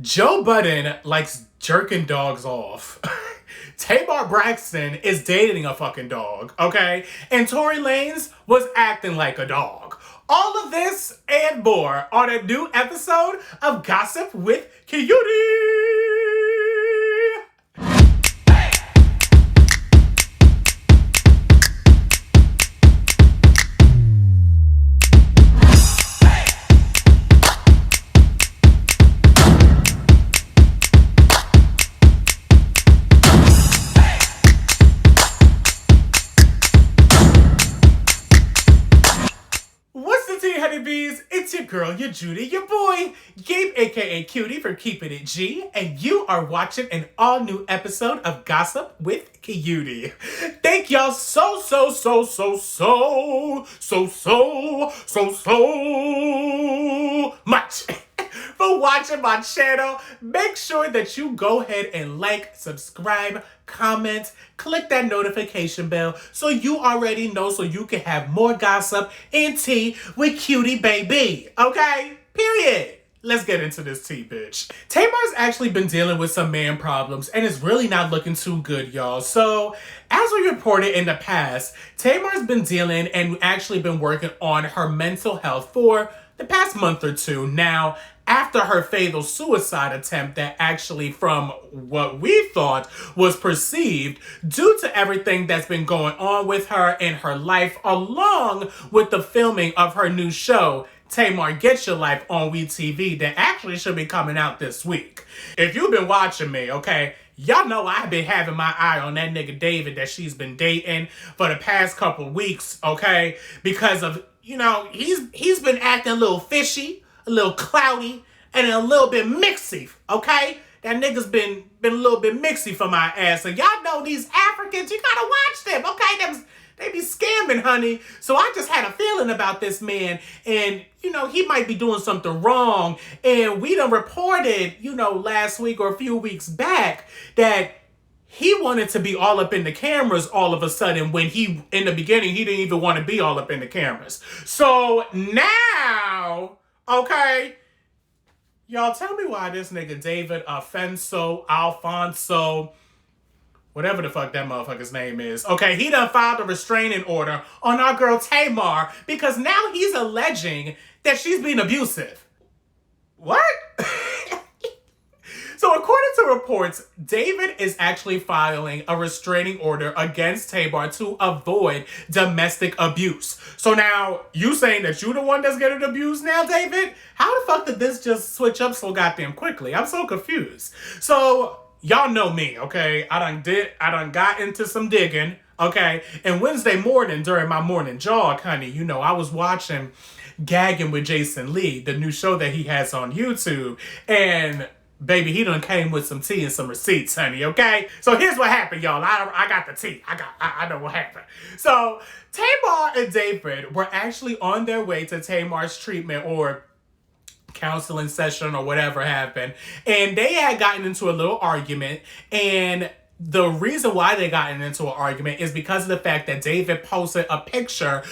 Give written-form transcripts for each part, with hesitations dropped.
Joe Budden likes jerking dogs off. Tamar Braxton is dating a fucking dog, okay? And Tory Lanez was acting like a dog. All of this and more on a new episode of Gossip with Cutie. Honeybees, it's your girl, your Judy, your boy, Gabe, aka Cutie, for keeping it G, and you are watching an all-new episode of Gossip with Cutie. Thank y'all so much for watching my channel. Make sure that you go ahead and like, subscribe, comment, click that notification bell so you already know, so you can have more gossip and tea with Cutie baby. Okay? Period. Let's get into this tea, bitch. Tamar's actually been dealing with some man problems and it's really not looking too good, y'all. So, as we reported in the past, Tamar's been dealing and actually been working on her mental health for the past month or two. Now, after her fatal suicide attempt that actually, from what we thought, was perceived due to everything that's been going on with her in her life, along with the filming of her new show, Tamar Get Your Life on WeTV, that actually should be coming out this week. If you've been watching me, okay, y'all know I've been having my eye on that nigga David that she's been dating for the past couple weeks, okay? Because of, you know, he's been acting a little fishy, a little cloudy, and a little bit mixy, okay? That nigga's been a little bit mixy for my ass. So y'all know these Africans, you gotta watch them, okay? They be scamming, honey. So I just had a feeling about this man, and, you know, he might be doing something wrong. And we done reported, you know, last week or a few weeks back that he wanted to be all up in the cameras all of a sudden, when in the beginning, he didn't even want to be all up in the cameras. So now, okay, y'all tell me why this nigga David Alfonso, whatever the fuck that motherfucker's name is, okay, he done filed a restraining order on our girl Tamar because now he's alleging that she's being abusive. What? So according to reports, David is actually filing a restraining order against Tamar to avoid domestic abuse. So now, you saying that you the one that's getting abused now, David? How the fuck did this just switch up so goddamn quickly? I'm so confused. So, y'all know me, okay? I done got into some digging, okay? And Wednesday morning, during my morning jog, honey, you know, I was watching Gagging with Jason Lee, the new show that he has on YouTube, and baby, he done came with some tea and some receipts, honey, okay? So here's what happened, y'all. I got the tea. I know what happened. So Tamar and David were actually on their way to Tamar's treatment or counseling session or whatever happened. And they had gotten into a little argument, and the reason why they gotten into an argument is because of the fact that David posted a picture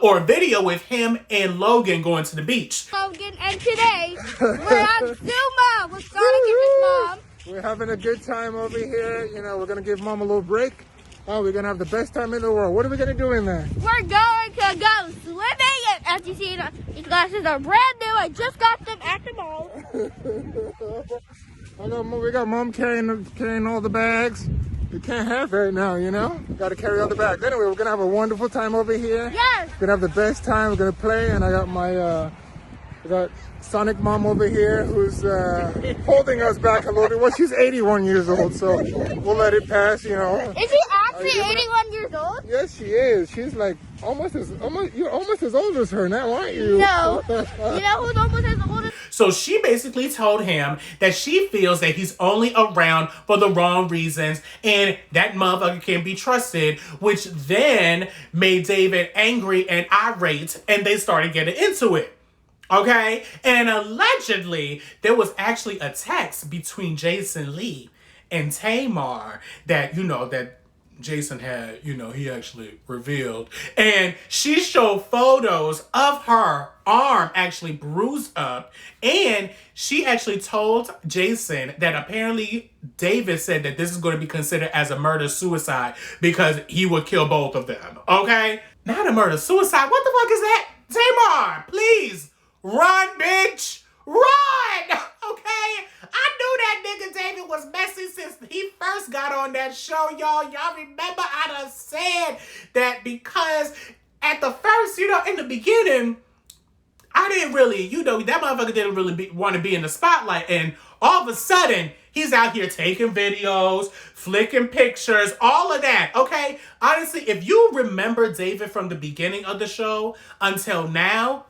or a video with him and Logan going to the beach. Logan, and today we're at Zuma with Sonic and his mom. We're having a good time over here. You know, we're going to give mom a little break. Oh, we're going to have the best time in the world. What are we going to do in there? We're going to go swimming, and as you see, these glasses are brand new. I just got them at the mall. We got mom carrying all the bags. We can't have right now, you know? Got to carry all the bags. Anyway, we're going to have a wonderful time over here. Yes. We're going to have the best time. We're going to play, and I got my, we got Sonic mom over here who's holding us back a little bit. Well, she's 81 years old, so we'll let it pass, you know. Is she actually 81 years old? Yes, she is. She's like you're almost as old as her now, aren't you? No. You know who's almost as old as... So she basically told him that she feels that he's only around for the wrong reasons and that motherfucker can't be trusted, which then made David angry and irate, and they started getting into it. Okay? And allegedly, there was actually a text between Jason Lee and Tamar that, you know, that Jason had, he actually revealed. And she showed photos of her arm actually bruised up. And she actually told Jason that apparently David said that this is going to be considered as a murder-suicide because he would kill both of them. Okay? Not a murder-suicide. What the fuck is that? Tamar, please. Run, bitch. Run! Okay? I knew that nigga David was messy since he first got on that show, y'all. Y'all remember I done said that because at the first, in the beginning, I didn't really, that motherfucker didn't really want to be in the spotlight. And all of a sudden, he's out here taking videos, flicking pictures, all of that, okay? Honestly, if you remember David from the beginning of the show until now,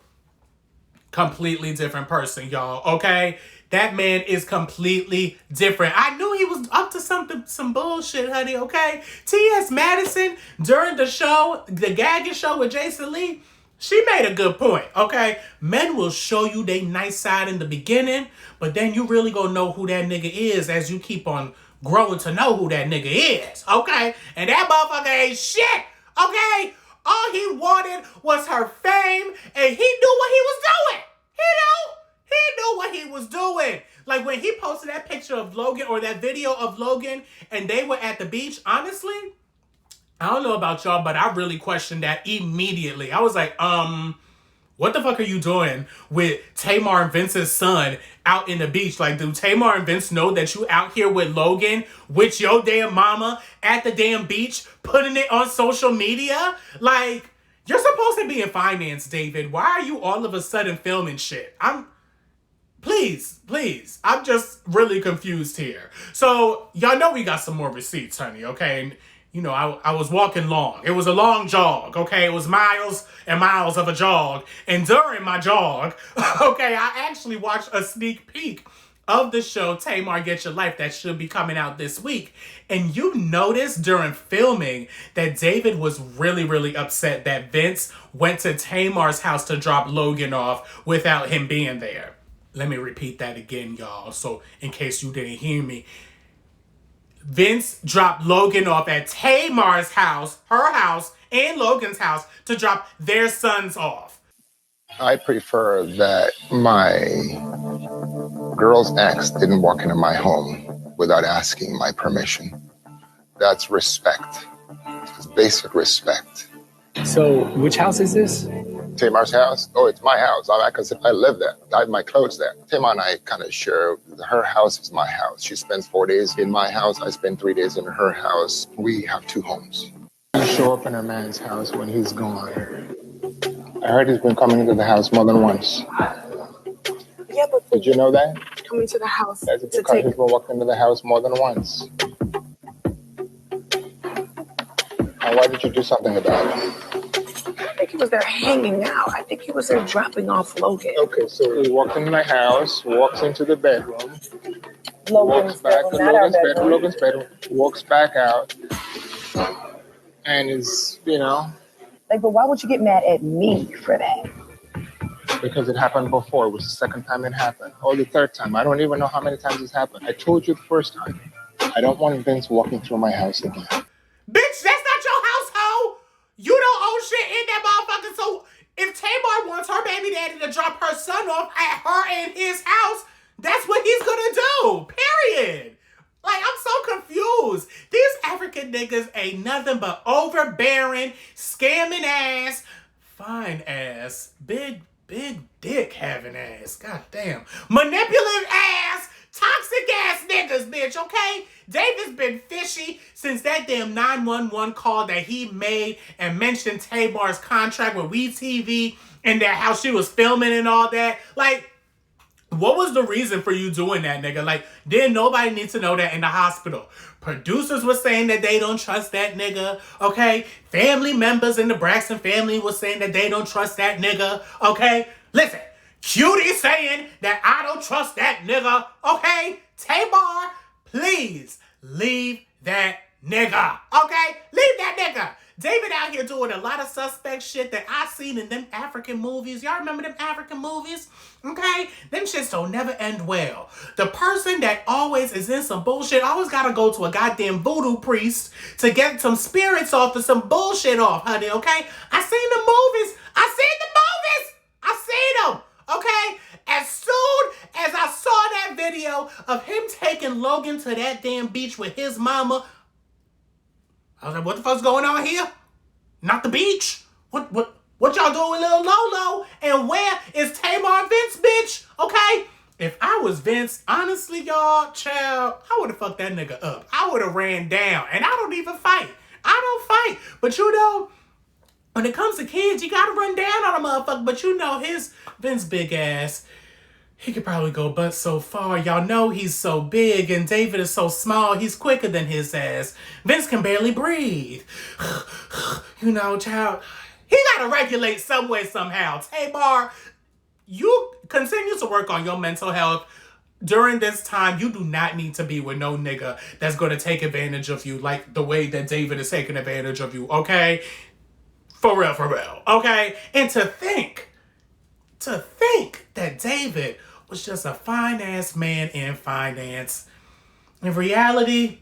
completely different person, y'all, okay? That man is completely different. I knew he was up to some bullshit, honey, okay? T.S. Madison, during the show, the gagging show with Jason Lee, she made a good point, okay? Men will show you they nice side in the beginning, but then you really gonna know who that nigga is as you keep on growing to know who that nigga is, okay? And that motherfucker ain't shit, okay? All he wanted was her fame, and he knew what he was doing. He knew what he was doing. Like when he posted that picture of Logan or that video of Logan and they were at the beach, honestly, I don't know about y'all, but I really questioned that immediately. I was like, what the fuck are you doing with Tamar and Vince's son out in the beach? Like, do Tamar and Vince know that you out here with Logan, with your damn mama at the damn beach, putting it on social media? Like, you're supposed to be in finance, David. Why are you all of a sudden filming shit? Please. I'm just really confused here. So, y'all know we got some more receipts, honey, okay? And, I was walking long. It was a long jog, okay? It was miles and miles of a jog. And during my jog, okay, I actually watched a sneak peek of the show Tamar Get Your Life that should be coming out this week. And you noticed during filming that David was really, really upset that Vince went to Tamar's house to drop Logan off without him being there. Let me repeat that again, y'all, so in case you didn't hear me. Vince dropped Logan off at Tamar's house, her house, and Logan's house to drop their sons off. I prefer that my girl's ex didn't walk into my home without asking my permission. That's respect. It's basic respect. So, which house is this? Tamar's house? Oh, it's my house. I live there. I have my clothes there. Tamar and I kind of share. Her house is my house. She spends 4 days in my house. I spend 3 days in her house. We have 2 homes. You show up in a man's house when he's gone. I heard he's been coming into the house more than once. Yeah, but did you know that? Coming to the house That's because he's been walking into the house more than once. And why did you do something about it? I think he was there hanging out. I think he was there dropping off Logan. Okay, so he walked into my house, walks into the bedroom, walks back to Logan's bedroom, walks back out, and is, Like, but why would you get mad at me for that? Because it happened before. It was the second time it happened. Or the third time. I don't even know how many times it's happened. I told you the first time. I don't want Vince walking through my house again. Bitch, that's not your household. You don't own shit in that motherfucker. So if Tamar wants her baby daddy to drop her son off at her and his house, that's what he's gonna do. Period. Like, I'm so confused. These African niggas ain't nothing but overbearing, scamming ass, fine ass, big dick having ass. God damn. Manipulative ass, toxic ass niggas, bitch, okay? David's been fishy since that damn 911 call that he made and mentioned Tamar's contract with WeTV and that how she was filming and all that. Like, what was the reason for you doing that, nigga? Like, didn't nobody need to know that in the hospital? Producers were saying that they don't trust that nigga, okay? Family members in the Braxton family were saying that they don't trust that nigga, okay? Listen, Cutie saying that I don't trust that nigga, okay? Tamar, please leave that nigga, okay? Leave that nigga. David out here doing a lot of suspect shit that I seen in them African movies. Y'all remember them African movies? Okay? Them shits don't never end well. The person that always is in some bullshit always gotta go to a goddamn voodoo priest to get some spirits off or some bullshit off, honey, okay? I seen the movies. I seen them, okay? As soon as I saw that video of him taking Logan to that damn beach with his mama, I was like, what the fuck's going on here? Not the beach. What y'all doing with little Lolo? And where is Tamar Vince, bitch? Okay? If I was Vince, honestly, y'all, child, I would have fucked that nigga up. I would have ran down. And I don't even fight. I don't fight. But you know, when it comes to kids, you gotta run down on a motherfucker. But you know, his Vince big ass, he could probably go but so far. Y'all know he's so big and David is so small, he's quicker than his ass. Vince can barely breathe. You know, child, he gotta regulate some way, somehow. Tamar, you continue to work on your mental health. During this time, you do not need to be with no nigga that's gonna take advantage of you like the way that David is taking advantage of you, okay? For real, okay? And to think that David was just a fine-ass man in finance. In reality,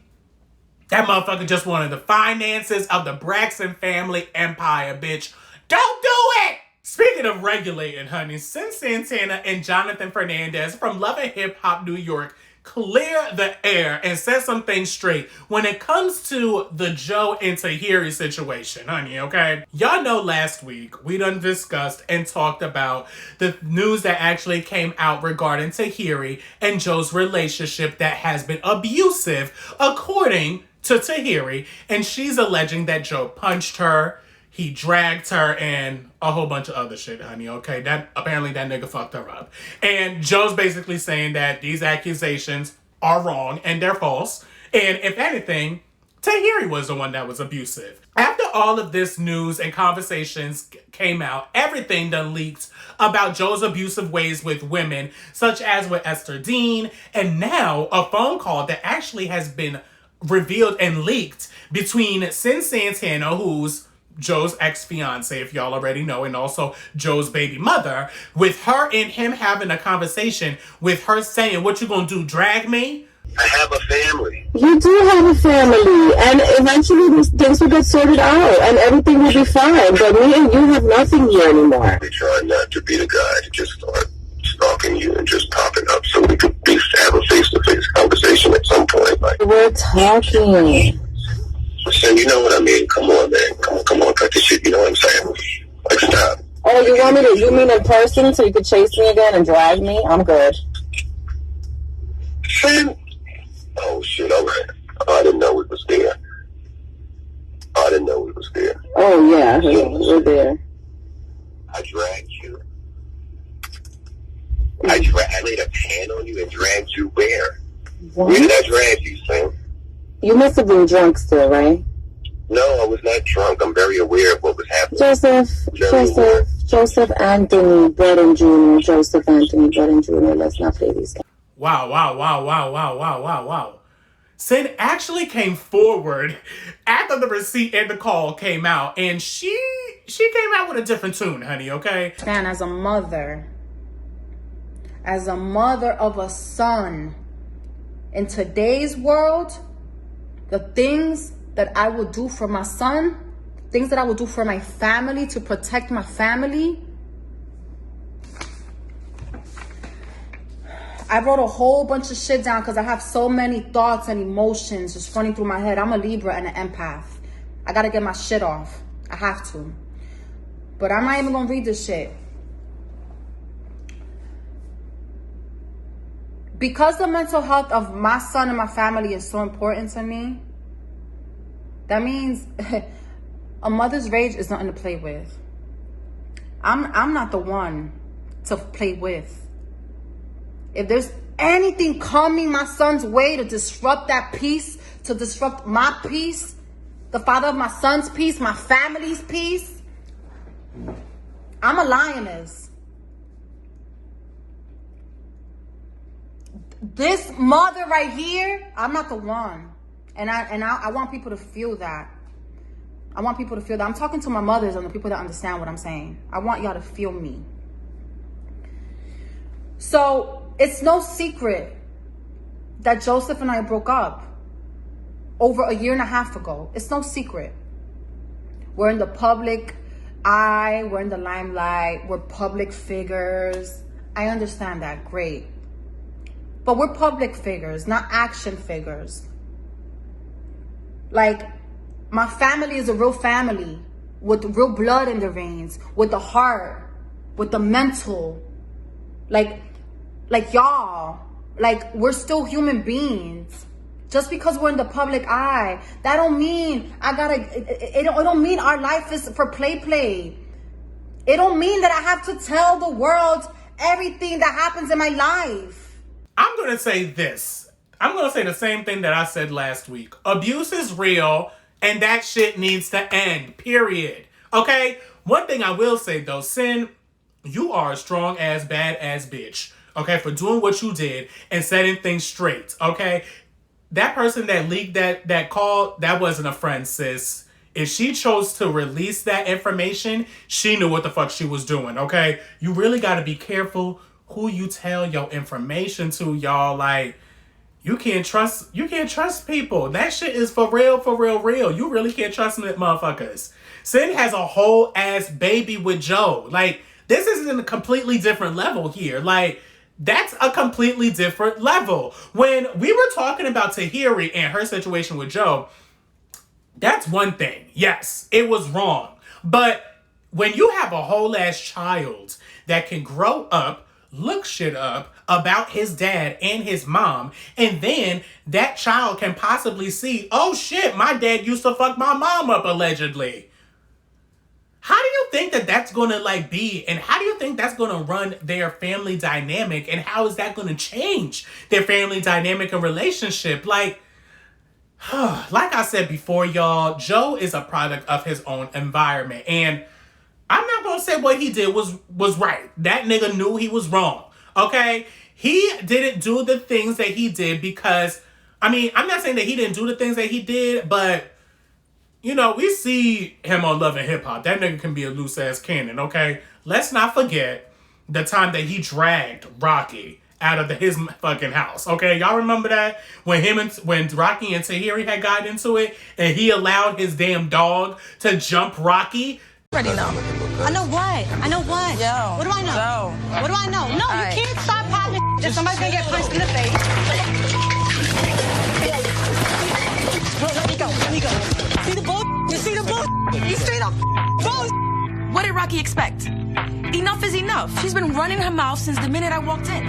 that motherfucker just wanted the finances of the Braxton family empire, bitch. Don't do it! Speaking of regulating, honey, Cyn Santana and Jonathan Fernandez from Love and Hip Hop New York clear the air and set some things straight when it comes to the Joe and Tahiry situation, honey, okay? Y'all know last week we done discussed and talked about the news that actually came out regarding Tahiry and Joe's relationship that has been abusive, according to Tahiry, and she's alleging that Joe punched her, he dragged her, and a whole bunch of other shit, honey, okay? Apparently that nigga fucked her up. And Joe's basically saying that these accusations are wrong and they're false. And if anything, Tahiry was the one that was abusive. After all of this news and conversations came out, everything done leaked about Joe's abusive ways with women, such as with Esther Dean, and now a phone call that actually has been revealed and leaked between Cyn Santana, who's Joe's ex-fiance, if y'all already know, and also Joe's baby mother, with her and him having a conversation, with her saying, what you gonna do, drag me? I have a family. You do have a family, and eventually these things will get sorted out, and everything will be fine, but me and you have nothing here anymore. I try not to be the guy to just start stalking you and just popping up so we could be have a face-to-face conversation at some point. Like, we're talking. Listen, you know what I mean? Come on, man. Come on, cut this shit. You know what I'm saying? Like, stop. Oh, you want me to, you mean in person so you could chase me again and drag me? I'm good. Sin? Oh, shit, all right. Oh, I didn't know it was there. Oh, yeah, we're there. I dragged you. I laid a pan on you and dragged you where? What? Where did I drag you, Sam? You must have been drunk still, right? No, I was not drunk. I'm very aware of what was happening. Joseph Anthony Budden Jr. Joseph Anthony Budden Jr. Let's not play these games. Wow. Cyn actually came forward after the receipt and the call came out, and she came out with a different tune, honey, okay? Stand as a mother of a son, in today's world, the things that I will do for my son, things that I will do for my family to protect my family. I wrote a whole bunch of shit down because I have so many thoughts and emotions just running through my head. I'm a Libra and an empath. I gotta get my shit off. I have to. But I'm not even gonna read this shit. Because the mental health of my son and my family is so important to me, that means a mother's rage is nothing to play with. I'm not the one to play with. If there's anything coming my son's way to disrupt that peace, to disrupt my peace, the father of my son's peace, my family's peace, I'm a lioness. This mother right here, I'm not the one. And I want people to feel that. I want people to feel that. I'm talking to my mothers and the people that understand what I'm saying. I want y'all to feel me. So it's no secret that Joseph and I broke up over a year and a half ago. It's no secret. We're in the public eye. We're in the limelight. We're public figures. I understand that. Great. But we're public figures, not action figures. Like, my family is a real family with real blood in their veins, with the heart, with the mental. Like y'all, like, we're still human beings. Just because we're in the public eye, that don't mean it don't mean our life is for play. It don't mean that I have to tell the world everything that happens in my life. I'm going to say this. I'm going to say the same thing that I said last week. Abuse is real, and that shit needs to end, period. Okay? One thing I will say, though, Cyn, you are a strong-ass, bad-ass bitch, okay, for doing what you did and setting things straight, okay? That person that leaked that call, that wasn't a friend, sis. If she chose to release that information, she knew what the fuck she was doing, okay? You really got to be careful who you tell your information to, y'all. Like, you can't trust people. That shit is for real. You really can't trust them motherfuckers. Cyn has a whole ass baby with Joe. Like, this is in a completely different level here. Like, that's a completely different level. When we were talking about Tahiry and her situation with Joe, that's one thing. Yes, it was wrong. But when you have a whole ass child that can grow up, look shit up about his dad and his mom, and then that child can possibly see, oh shit, my dad used to fuck my mom up, allegedly. How do you think that that's going to like be, and how do you think that's going to run their family dynamic, and how is that going to change their family dynamic and relationship? Like I said before, y'all, Joe is a product of his own environment, and I'm not going to say what he did was right. That nigga knew he was wrong, okay? He didn't do the things that he did because, I mean, I'm not saying that he didn't do the things that he did, but, you know, we see him on Love and Hip Hop. That nigga can be a loose-ass cannon, okay? Let's not forget the time that he dragged Rocky out of his fucking house, okay? Y'all remember that? When Rocky and Tahiry had gotten into it, and he allowed his damn dog to jump Rocky? Already know. I know what? Joe. What do I know? Joe. What do I know? No, you can't stop popping if somebody's gonna get punched in the face. Let me go. See the bull? You see the bull? You see the bull? What did Rocky expect? Enough is enough. She's been running her mouth since the minute I walked in.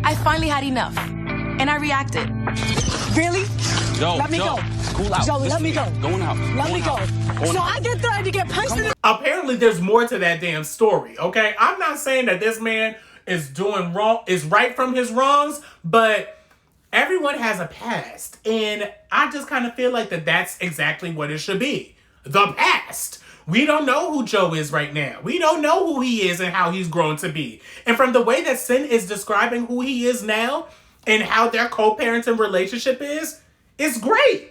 I finally had enough. And I reacted. Really? Joe, let me go. Cool out. Joe, let me go. Going out. Let me go. So I get threatened to get punched in the... Apparently there's more to that damn story, okay? I'm not saying that this man is doing wrong, is right from his wrongs, but everyone has a past. And I just kind of feel like that's exactly what it should be. The past. We don't know who Joe is right now. We don't know who he is and how he's grown to be. And from the way that Cyn is describing who he is now and how their co-parenting relationship is, it's great.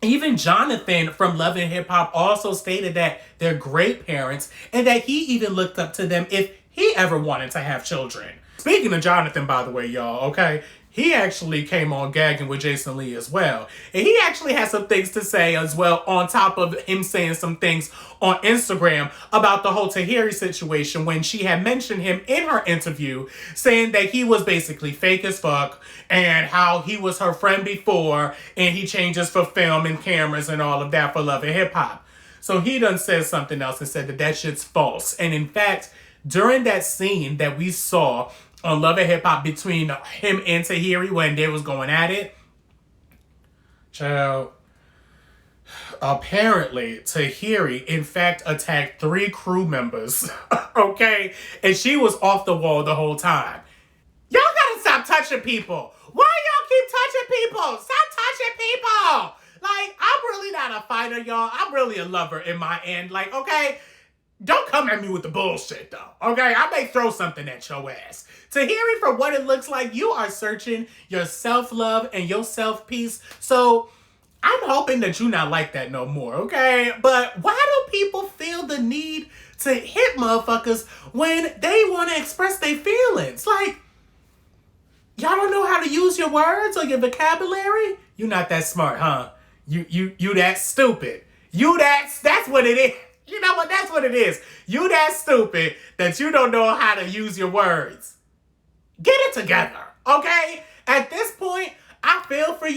Even Jonathan from Love and Hip Hop also stated that they're great parents and that he even looked up to them if he ever wanted to have children. Speaking of Jonathan, by the way, y'all, okay, he actually came on Gagging with Jason Lee as well. And he actually had some things to say as well, on top of him saying some things on Instagram about the whole Tahiry situation when she had mentioned him in her interview, saying that he was basically fake as fuck and how he was her friend before and he changes for film and cameras and all of that for Love and Hip Hop. So he done said something else and said that shit's false. And in fact, during that scene that we saw on Love and Hip Hop between him and Tahiry when they was going at it, child, apparently Tahiry in fact attacked 3 crew members, okay? And she was off the wall the whole time. Y'all gotta stop touching people. Why y'all keep touching people? Stop touching people. Like, I'm really not a fighter, y'all. I'm really a lover in my end. Like, okay, don't come at me with the bullshit, though, okay? I may throw something at your ass. Tahiry, for what it looks like, you are searching your self-love and your self-peace. So I'm hoping that you're not like that no more, okay? But why do people feel the need to hit motherfuckers when they want to express their feelings? Like, y'all don't know how to use your words or your vocabulary? You're not that smart, huh? You that stupid. That's what it is. You know what? That's what it is. You that stupid that you don't know how to use your words. Get it together, okay? At this point, I feel for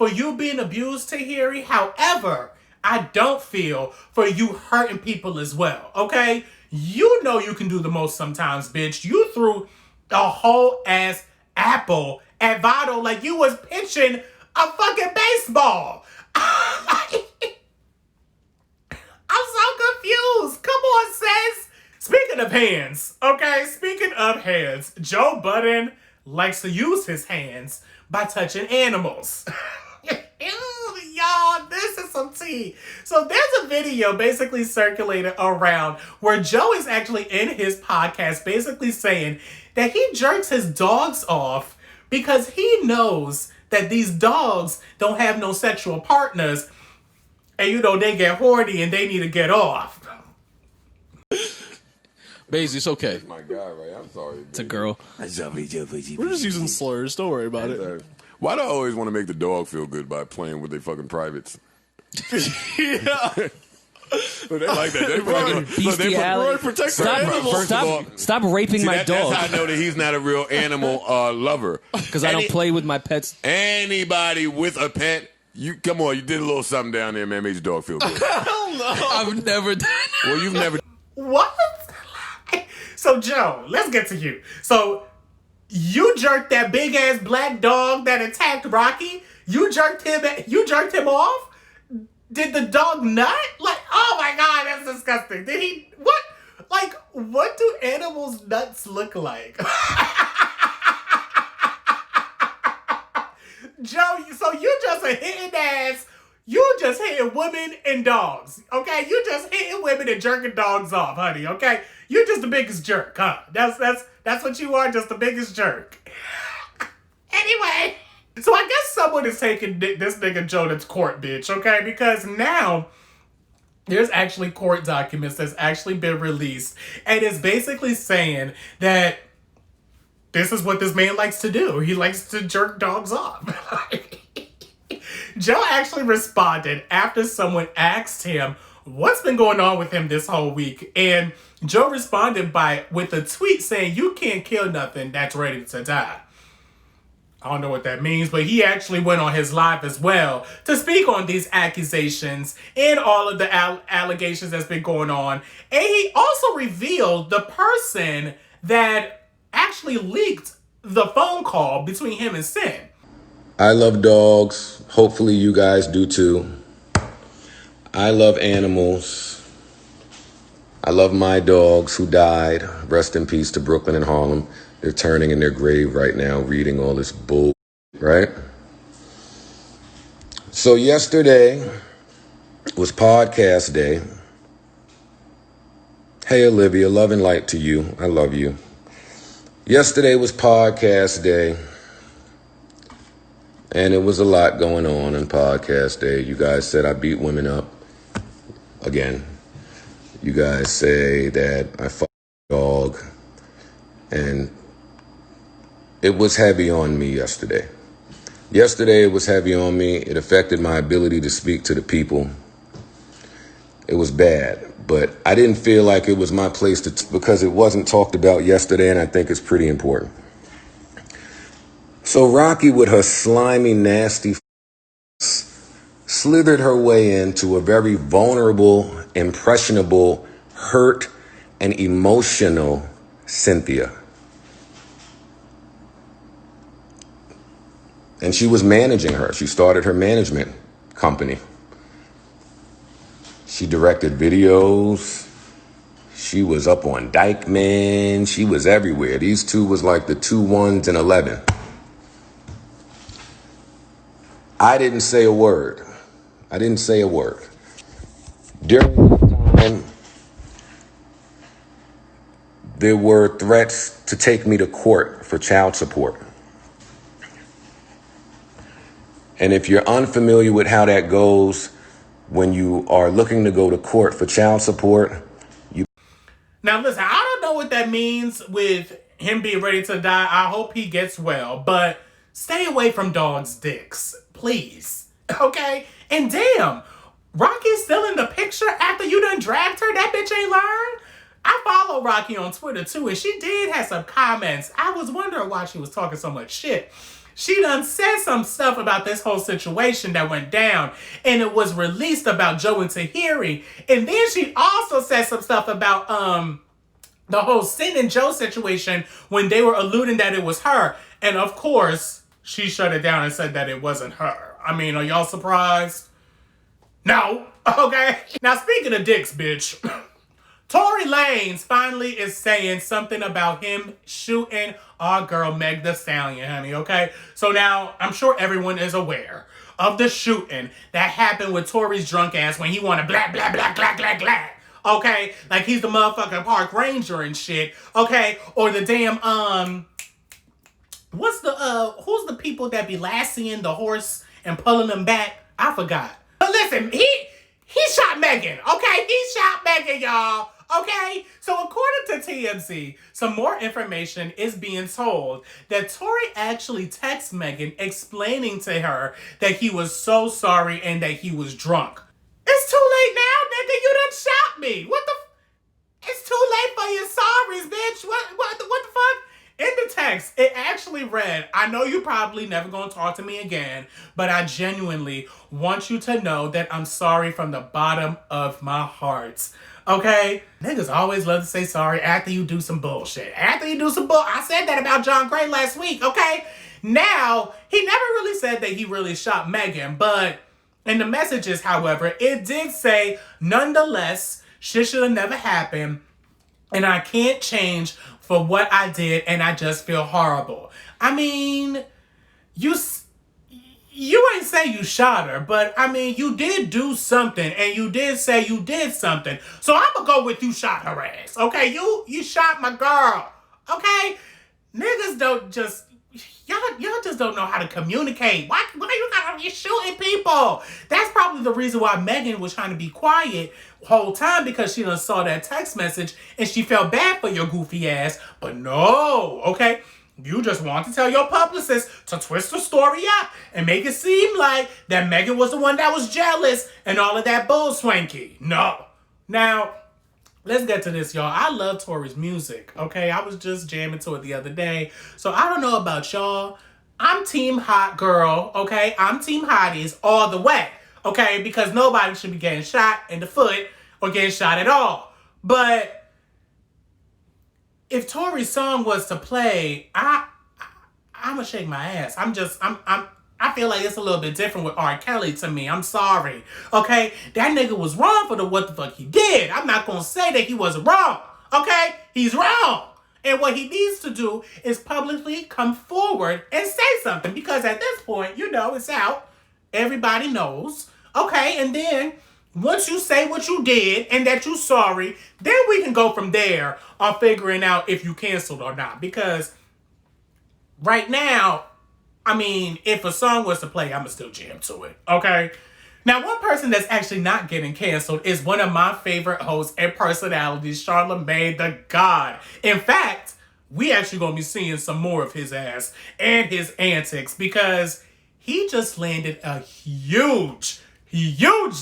you being abused, Tahiry. However, I don't feel for you hurting people as well, okay? You know you can do the most sometimes, bitch. You threw a whole ass apple at Vado like you was pitching a fucking baseball. I'm so confused. Come on, sis. Speaking of hands, okay? Speaking of hands, Joe Budden likes to use his hands by touching animals. Y'all, this is some tea. So there's a video basically circulated around where Joe is actually in his podcast basically saying that he jerks his dogs off because he knows that these dogs don't have no sexual partners and, you know, they get horny and they need to get off. Basie, it's okay. That's my guy, right? I'm sorry. It's a girl. We're just using slurs. Don't worry about it. Why do I always want to make the dog feel good by playing with their fucking privates? Yeah. So they like that. Stop raping my dog. That's how I know that he's not a real animal lover. Because I don't play with my pets. Anybody with a pet, you come on, you did a little something down there, man, made your dog feel good. Hell no. I've never done it. Well, you've never. What? So, Joe, let's get to you. So, you jerked that big ass black dog that attacked Rocky? You jerked him off? Did the dog nut? Like, oh my God, that's disgusting. Did he, what? Like, what do animals' nuts look like? Joe, so you just a hitting ass. You just hitting women and dogs, okay? You just hitting women and jerking dogs off, honey, okay? You're just the biggest jerk, huh? That's what you are, just the biggest jerk. Anyway, so I guess someone is taking this nigga Joe to court, bitch, okay? Because now there's actually court documents that's actually been released, and it's basically saying that this is what this man likes to do. He likes to jerk dogs off. Joe actually responded after someone asked him what's been going on with him this whole week. And Joe responded with a tweet saying, "You can't kill nothing that's ready to die." I don't know what that means, but he actually went on his live as well to speak on these accusations and all of the allegations that's been going on. And he also revealed the person that actually leaked the phone call between him and Cyn. I love dogs. Hopefully you guys do too. I love animals. I love my dogs who died. Rest in peace to Brooklyn and Harlem. They're turning in their grave right now, reading all this bull, right? So yesterday was podcast day. Hey, Olivia, love and light to you. I love you. Yesterday was podcast day. And it was a lot going on podcast day. You guys said I beat women up. Again. You guys say that I fucked a dog. And it was heavy on me yesterday. Yesterday it was heavy on me. It affected my ability to speak to the people. It was bad. But I didn't feel like it was my place because it wasn't talked about yesterday, and I think it's pretty important. So Rocky, with her slimy, nasty slithered her way into a very vulnerable, impressionable, hurt, and emotional Cynthia. And she was managing her. She started her management company. She directed videos. She was up on Dykeman. She was everywhere. These two was like the 2 1s and 11. I didn't say a word. I didn't say a word. During this time, there were threats to take me to court for child support. And if you're unfamiliar with how that goes, when you are looking to go to court for child support, Now listen, I don't know what that means with him being ready to die. I hope he gets well, but stay away from dogs' dicks, please. Okay? And damn, Rocky's still in the picture after you done dragged her? That bitch ain't learned? I follow Rocky on Twitter too, and she did have some comments. I was wondering why she was talking so much shit. She done said some stuff about this whole situation that went down, and it was released about Joe and Tahiry. And then she also said some stuff about the whole Cyn and Joe situation when they were alluding that it was her. And of course, she shut it down and said that it wasn't her. I mean, are y'all surprised? No. Okay. Now, speaking of dicks, bitch. Tory Lanez finally is saying something about him shooting our girl Meg Thee Stallion, honey, okay? So now, I'm sure everyone is aware of the shooting that happened with Tory's drunk ass when he wanted blah, blah, blah, blah, blah, blah. Okay? Like he's the motherfucking park ranger and shit, okay? Or the damn, who's the people that be lassoing the horse and pulling them back? I forgot. But listen, he shot Megan, okay? He shot Megan, y'all. Okay, so according to TMZ, some more information is being told that Tory actually texted Megan explaining to her that he was so sorry and that he was drunk. It's too late now, nigga. You done shot me. What the? It's too late for your sorries, bitch. What the fuck? In the text, it actually read, I know you probably never gonna talk to me again, but I genuinely want you to know that I'm sorry from the bottom of my heart. Okay? Niggas always love to say sorry after you do some bullshit. I said that about John Gray last week, okay? Now, he never really said that he really shot Megan, but in the messages, however, it did say, nonetheless, shit should have never happened, and I can't change for what I did, and I just feel horrible. I mean, you ain't say you shot her, but I mean, you did do something, and you did say you did something. So I'm gonna go with you shot her ass, okay? You shot my girl, okay? Niggas don't just, y'all just don't know how to communicate. Why you gotta be shooting people? That's probably the reason why Megan was trying to be quiet the whole time, because she done saw that text message, and she felt bad for your goofy ass, but no, okay? You just want to tell your publicist to twist the story up and make it seem like that Megan was the one that was jealous and all of that bull swanky. No. Now, let's get to this, y'all. I love Tory's music, okay? I was just jamming to it the other day. So I don't know about y'all. I'm team hot girl, okay? I'm team hotties all the way, okay? Because nobody should be getting shot in the foot or getting shot at all. But if Tory's song was to play, I'm gonna shake my ass. I feel like it's a little bit different with R. Kelly to me. I'm sorry. Okay? That nigga was wrong for what the fuck he did. I'm not gonna say that he wasn't wrong. Okay? He's wrong. And what he needs to do is publicly come forward and say something. Because at this point, it's out. Everybody knows. Okay? And then once you say what you did and that you're sorry, then we can go from there on figuring out if you canceled or not. Because right now, I mean, if a song was to play, I'ma still jam to it, okay? Now, one person that's actually not getting canceled is one of my favorite hosts and personalities, Charlamagne the God. In fact, we actually gonna be seeing some more of his ass and his antics, because he just landed a huge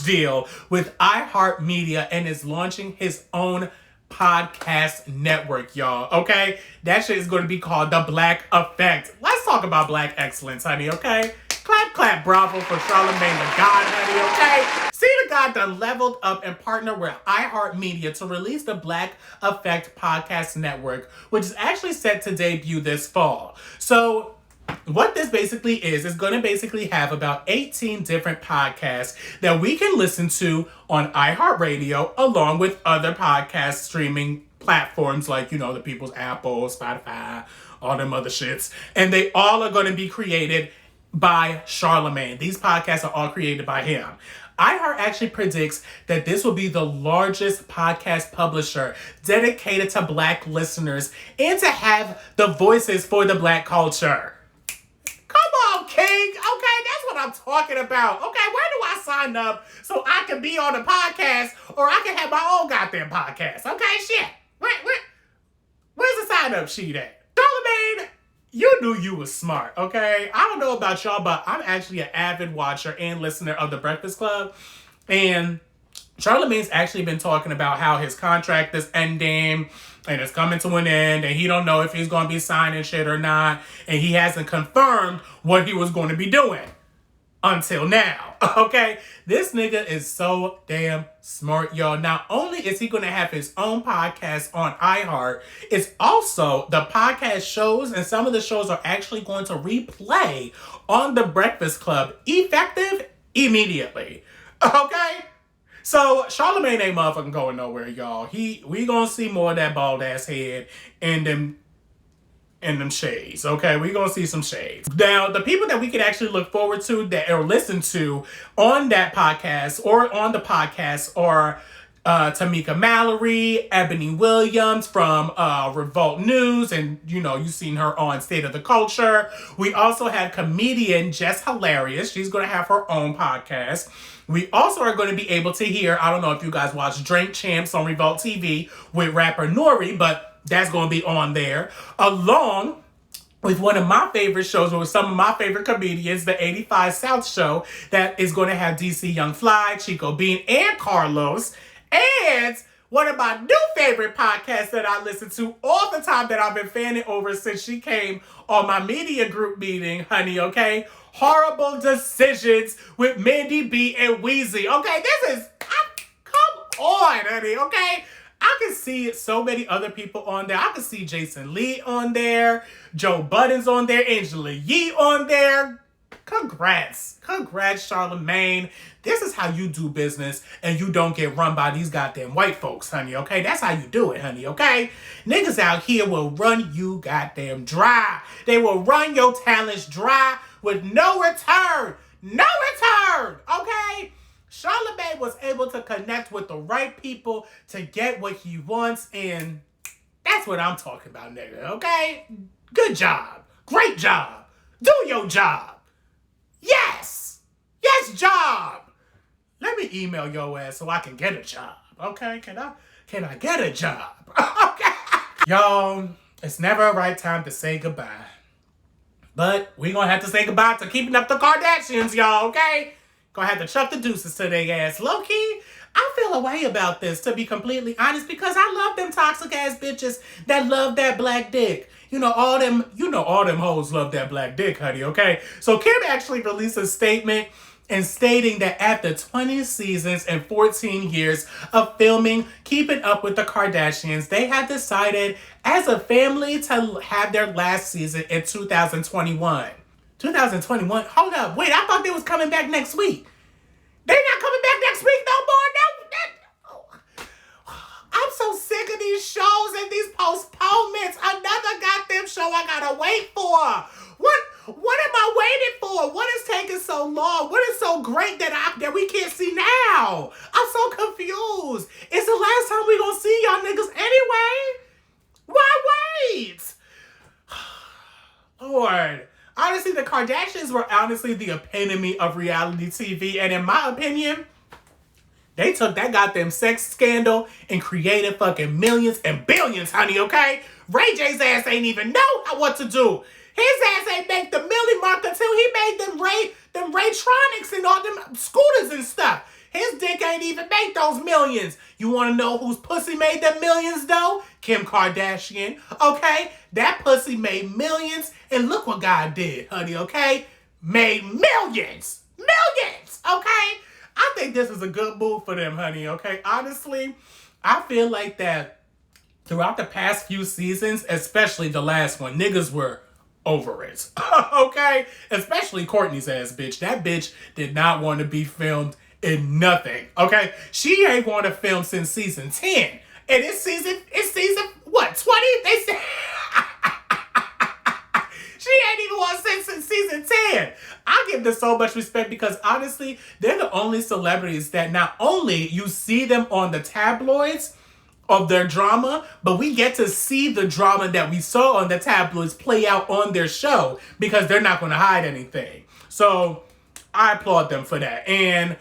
deal with iHeartMedia and is launching his own podcast network, y'all, okay? That shit is going to be called The Black Effect. Let's talk about black excellence, honey, okay? Clap, clap, bravo for Charlamagne the God, honey, okay? See, the God done leveled up and partnered with iHeartMedia to release the Black Effect podcast network, which is actually set to debut this fall. So what this basically is going to basically have about 18 different podcasts that we can listen to on iHeartRadio, along with other podcast streaming platforms like, the people's Apple, Spotify, all them other shits. And they all are going to be created by Charlamagne. These podcasts are all created by him. iHeart actually predicts that this will be the largest podcast publisher dedicated to black listeners and to have the voices for the black culture. Come on, King. Okay, that's what I'm talking about. Okay, where do I sign up so I can be on a podcast or I can have my own goddamn podcast? Okay, shit. Where's the sign up sheet at? Charlamagne, you knew you was smart, okay? I don't know about y'all, but I'm actually an avid watcher and listener of The Breakfast Club. And Charlamagne's actually been talking about how his contract is ending and it's coming to an end and he don't know if he's going to be signing shit or not. And he hasn't confirmed what he was going to be doing until now, okay? This nigga is so damn smart, y'all. Not only is he going to have his own podcast on iHeart, it's also the podcast shows and some of the shows are actually going to replay on The Breakfast Club effective immediately, okay? So, Charlamagne ain't motherfucking going nowhere, y'all. We gonna see more of that bald ass head in them shades, okay? We gonna see some shades. Now, the people that we can actually look forward to that or listen to on that podcast or on the podcast are Tamika Mallory, Ebony Williams from Revolt News, and you know, you've seen her on State of the Culture. We also have comedian Jess Hilarious. She's gonna have her own podcast. We also are going to be able to hear, I don't know if you guys watch Drink Champs on Revolt TV with rapper Nori, but that's going to be on there. Along with one of my favorite shows with some of my favorite comedians, the 85 South Show, that is going to have DC Young Fly, Chico Bean, and Carlos. And one of my new favorite podcasts that I listen to all the time that I've been fanning over since she came on my media group meeting, honey, okay? Horrible Decisions with Mandy B and Weezy. Okay, this is, come on, honey, okay? I can see so many other people on there. I can see Jason Lee on there, Joe Budden's on there, Angela Yee on there. Congrats, Charlamagne. This is how you do business and you don't get run by these goddamn white folks, honey, okay? That's how you do it, honey, okay? Niggas out here will run you goddamn dry. They will run your talents dry with no return. No return, okay? Charlamagne was able to connect with the right people to get what he wants, and that's what I'm talking about, nigga, okay? Good job. Great job. Do your job. Yes, job. Let me email your ass so I can get a job, okay? Can I get a job? Okay. Y'all, it's never a right time to say goodbye. But we gonna have to say goodbye to Keeping Up the Kardashians, y'all, okay? Gonna have to chuck the deuces to their ass. Low-key, I feel a way about this, to be completely honest, because I love them toxic ass bitches that love that black dick. All them hoes love that black dick, honey, okay? So Kim actually released a statement and stating that after 20 seasons and 14 years of filming Keeping Up with the Kardashians, they had decided as a family to have their last season in 2021. 2021? Hold up. Wait, I thought they was coming back next week. They not coming back next week no more? I'm so sick of these shows and these postponements. Another goddamn show I gotta wait for. What am I waiting for? What is taking so long? What is so great that we can't see now? I'm so confused. It's the last time we gonna see y'all niggas anyway. Why wait? Lord. Honestly, the Kardashians were honestly the epitome of reality TV. And in my opinion, they took that goddamn sex scandal and created fucking millions and billions, honey, okay? Ray J's ass ain't even know what to do. His ass ain't make the milli mark until he made them Raytronics and all them scooters and stuff. His dick ain't even make those millions. You want to know whose pussy made them millions, though? Kim Kardashian, okay? That pussy made millions, and look what God did, honey, okay? Made millions. Millions, okay? I think this is a good move for them, honey, okay? Honestly, I feel like that throughout the past few seasons, especially the last one, niggas were over it, okay? Especially Kourtney's ass bitch. That bitch did not want to be filmed in nothing, okay? She ain't want to film since season 10. And it's season, what, 20? They said... She ain't even want since season 10. I give them so much respect because honestly, they're the only celebrities that not only you see them on the tabloids of their drama, but we get to see the drama that we saw on the tabloids play out on their show because they're not going to hide anything. So I applaud them for that. And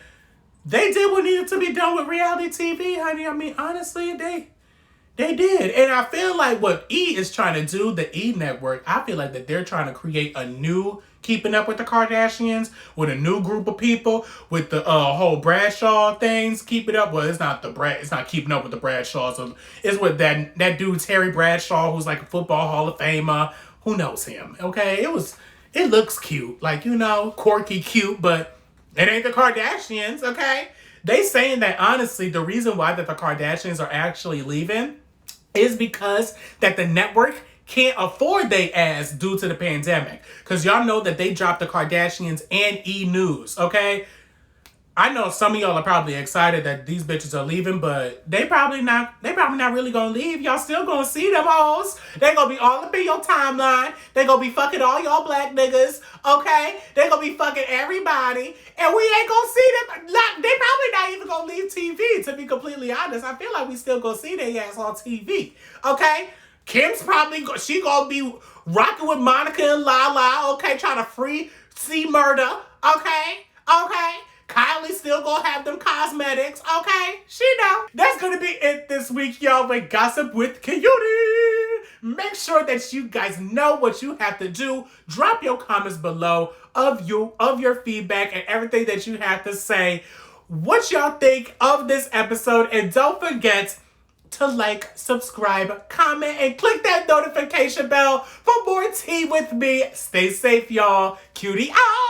they did what needed to be done with reality TV, honey. I mean, honestly, they did. And I feel like what E is trying to do, the E network, I feel like that they're trying to create a new Keeping Up with the Kardashians with a new group of people with the whole Bradshaw things. Keep it up. Well, it's not Keeping Up with the Bradshaws. It's with that dude Terry Bradshaw, who's like a football Hall of Famer. Who knows him? Okay, it looks cute, like, you know, quirky, cute, but it ain't the Kardashians. Okay, they saying that honestly, the reason why that the Kardashians are actually leaving is because that the network can't afford they ass due to the pandemic. Because y'all know that they dropped the Kardashians and E! News, okay? I know some of y'all are probably excited that these bitches are leaving, but they probably not really gonna leave. Y'all still gonna see them hoes. They gonna be all up in your timeline. They gonna be fucking all y'all black niggas, okay? They gonna be fucking everybody, and we ain't gonna see them. They probably not even gonna leave TV, to be completely honest. I feel like we still gonna see their ass on TV, okay? Kim's probably, she gonna be rocking with Monica and Lala, okay? Trying to free C Murder, okay? Okay? Kylie still gonna have them cosmetics, okay? She know. That's gonna be it this week, y'all, with Gossip with Cutie. Make sure that you guys know what you have to do. Drop your comments below of your feedback and everything that you have to say. What y'all think of this episode, and don't forget to like, subscribe, comment, and click that notification bell for more tea with me. Stay safe, y'all. Cutie out.